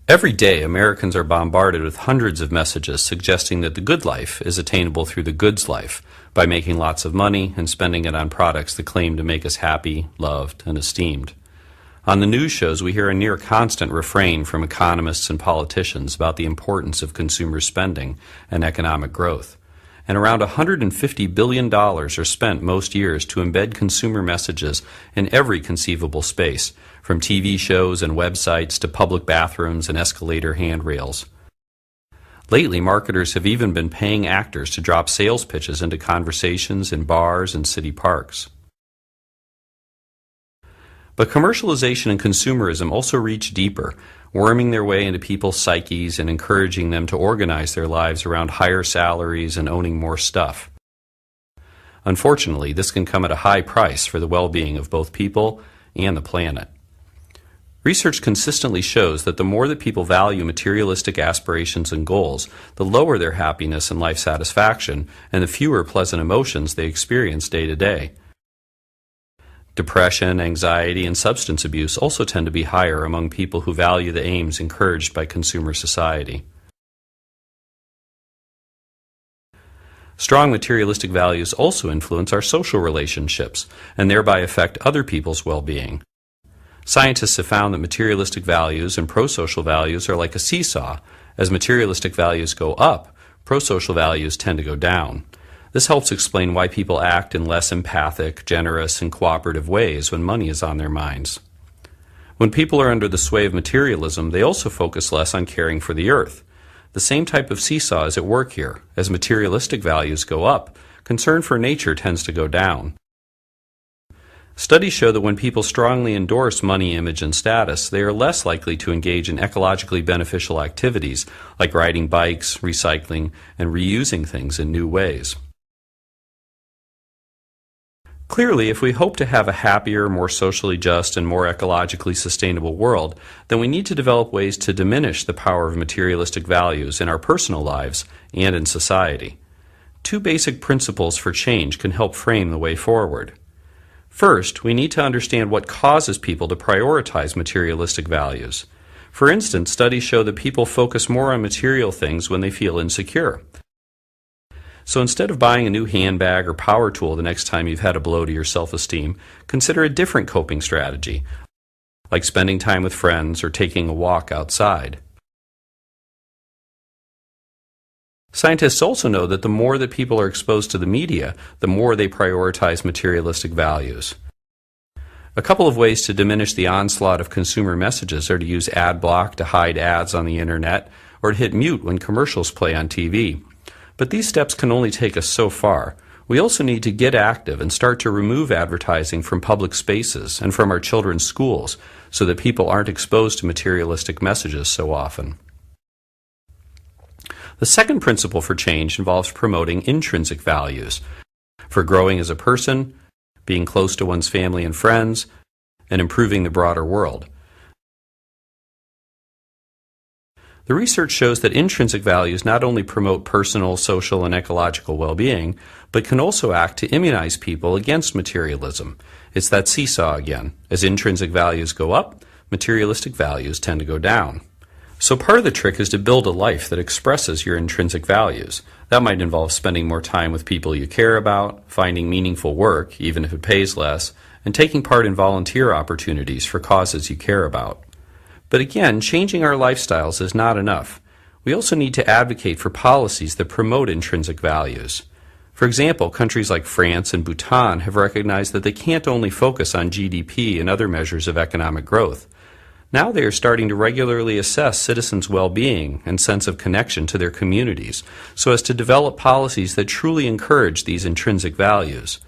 Every day, Americans are bombarded with hundreds of messages suggesting that the good life is attainable through the goods life by making lots of money and spending it on products that claim to make us happy, loved, and esteemed. On the news shows, we hear a near constant refrain from economists and politicians about the importance of consumer spending and economic growth. And around $150 billion are spent most years to embed consumer messages in every conceivable space, from TV shows and websites to public bathrooms and escalator handrails. Lately, marketers have even been paying actors to drop sales pitches into conversations in bars and city parks. But commercialization and consumerism also reach deeper, worming their way into people's psyches and encouraging them to organize their lives around higher salaries and owning more stuff. Unfortunately, this can come at a high price for the well-being of both people and the planet. Research consistently shows that the more that people value materialistic aspirations and goals, the lower their happiness and life satisfaction, and the fewer pleasant emotions they experience day to day. Depression, anxiety, and substance abuse also tend to be higher among people who value the aims encouraged by consumer society. Strong materialistic values also influence our social relationships and thereby affect other people's well-being. Scientists have found that materialistic values and pro-social values are like a seesaw. As materialistic values go up, pro-social values tend to go down. This helps explain why people act in less empathic, generous, and cooperative ways when money is on their minds. When people are under the sway of materialism, they also focus less on caring for the earth. The same type of seesaw is at work here. As materialistic values go up, concern for nature tends to go down. Studies show that when people strongly endorse money, image, and status, they are less likely to engage in ecologically beneficial activities like riding bikes, recycling, and reusing things in new ways. Clearly, if we hope to have a happier, more socially just, and more ecologically sustainable world, then we need to develop ways to diminish the power of materialistic values in our personal lives and in society. Two basic principles for change can help frame the way forward. First, we need to understand what causes people to prioritize materialistic values. For instance, studies show that people focus more on material things when they feel insecure. So instead of buying a new handbag or power tool the next time you've had a blow to your self-esteem, consider a different coping strategy, like spending time with friends or taking a walk outside. Scientists also know that the more that people are exposed to the media, the more they prioritize materialistic values. A couple of ways to diminish the onslaught of consumer messages are to use ad block to hide ads on the internet or to hit mute when commercials play on TV. But these steps can only take us so far. We also need to get active and start to remove advertising from public spaces and from our children's schools so that people aren't exposed to materialistic messages so often. The second principle for change involves promoting intrinsic values for growing as a person, being close to one's family and friends, and improving the broader world. The research shows that intrinsic values not only promote personal, social, and ecological well-being, but can also act to immunize people against materialism. It's that seesaw again. As intrinsic values go up, materialistic values tend to go down. So part of the trick is to build a life that expresses your intrinsic values. That might involve spending more time with people you care about, finding meaningful work, even if it pays less, and taking part in volunteer opportunities for causes you care about. But again, changing our lifestyles is not enough. We also need to advocate for policies that promote intrinsic values. For example, countries like France and Bhutan have recognized that they can't only focus on GDP and other measures of economic growth. Now they are starting to regularly assess citizens' well-being and sense of connection to their communities so as to develop policies that truly encourage these intrinsic values.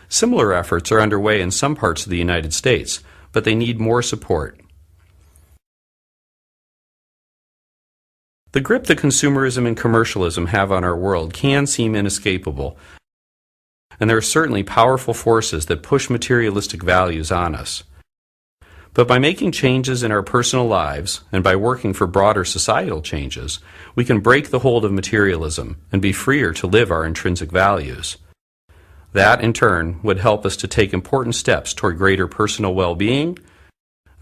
Similar efforts are underway in some parts of the United States, but they need more support. The grip that consumerism and commercialism have on our world can seem inescapable, and there are certainly powerful forces that push materialistic values on us. But by making changes in our personal lives and by working for broader societal changes, we can break the hold of materialism and be freer to live our intrinsic values. That, in turn, would help us to take important steps toward greater personal well-being,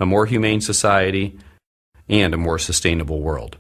a more humane society, and a more sustainable world.